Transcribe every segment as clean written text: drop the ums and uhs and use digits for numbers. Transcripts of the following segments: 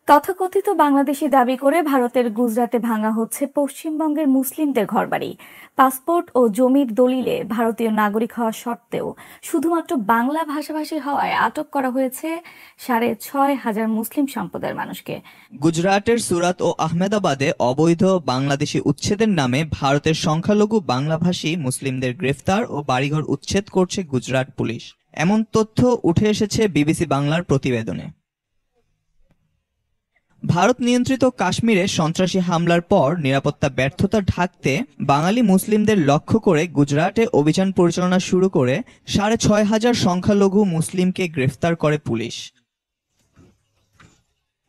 তথাকথিত বাংলাদেশি দাবি করে ভারতের গুজরাটে ভাঙা হচ্ছে পশ্চিমবঙ্গের মুসলিমদের ঘরবাড়ি। পাসপোর্ট ও জমির দলিলে ভারতীয় নাগরিক হওয়া সত্ত্বেও শুধুমাত্র বাংলা ভাষাভাষী হওয়ায় আটক করা হয়েছে 6,500 মুসলিম সম্প্রদায়ের মানুষকে। গুজরাটের সুরাত ও আহমেদাবাদে অবৈধ বাংলাদেশি উচ্ছেদের নামে ভারতের সংখ্যালঘু বাংলাভাষী মুসলিমদের গ্রেফতার ও বাড়িঘর উচ্ছেদ করছে গুজরাট পুলিশ। এমন তথ্য উঠে এসেছে বিবিসি বাংলার প্রতিবেদনে। ভারত নিয়ন্ত্রিত কাশ্মীরে সন্ত্রাসী হামলার পর নিরাপত্তা ব্যর্থতা ঢাকতে বাঙালি মুসলিমদের লক্ষ্য করে গুজরাটে অভিযান পরিচালনা শুরু করে 6,500 সংখ্যালঘু মুসলিমকে গ্রেফতার করে পুলিশ।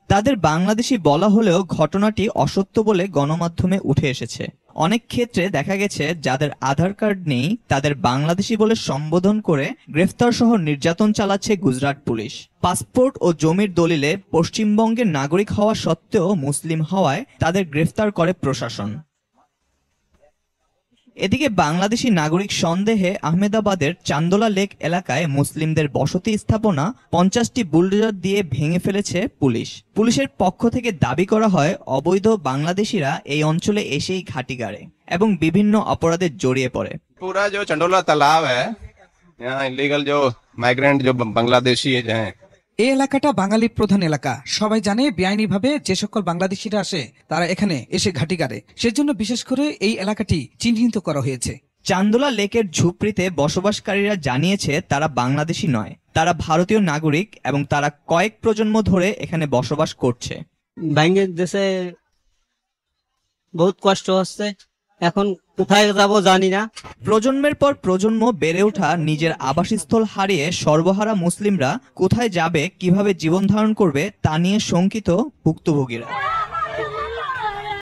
তাদের বাংলাদেশি বলা হলেও ঘটনাটি অসত্য বলে গণমাধ্যমে উঠে এসেছে। অনেক ক্ষেত্রে দেখা গেছে যাদের আধার কার্ড নেই তাদের বাংলাদেশি বলে সম্বোধন করে গ্রেফতার সহ নির্যাতন চালাচ্ছে গুজরাট পুলিশ। পাসপোর্ট ও জমির দলিলে পশ্চিমবঙ্গের নাগরিক হওয়া সত্ত্বেও মুসলিম হওয়ায় তাদের গ্রেফতার করে প্রশাসন। এদিকে বাংলাদেশি নাগরিক সন্দেহে আহমেদাবাদের চান্দোলা লেক এলাকায় মুসলিমদের বসতি স্থাপনা 50টি বুলডোজার দিয়ে ভেঙে ফেলেছে পুলিশ। পুলিশের পক্ষ থেকে দাবি করা হয় অবৈধ বাংলাদেশিরা এই অঞ্চলে এসেই ঘাঁটি গাড়ে এবং বিভিন্ন অপরাধে জড়িয়ে পড়ে। पूरा जो चंडोला तालाब है, यहाँ इलीगल जो माइग्रेंट जो बांग्लादेशी हैं, এই এলাকাটা বাঙালি প্রধান এলাকা। সবাই জানে বেআইনিভাবে যে সকল বাংলাদেশিরা আসে তারা এখানে এসে ঘাঁটি গাড়ে, সেজন্য বিশেষ করে এই এলাকাটি চিহ্নিত করা হয়েছে। চান্দোলা লেকের ঝুপড়িতে বসবাসকারীরা জানিয়েছে তারা বাংলাদেশি নয়, তারা ভারতীয় নাগরিক এবং তারা কয়েক প্রজন্ম ধরে এখানে বসবাস করছে। ভাঙ্গের দেশে বহুত কষ্ট হচ্ছে, এখন কোথায় যাবো জানি না। প্রজন্মের পর প্রজন্ম বেড়ে ওঠা নিজের আবাসস্থল হারিয়ে সর্বহারা মুসলিমরা কোথায় যাবে, কিভাবে জীবন ধারণ করবে তা নিয়ে শঙ্কিত ভুক্তভোগীরা।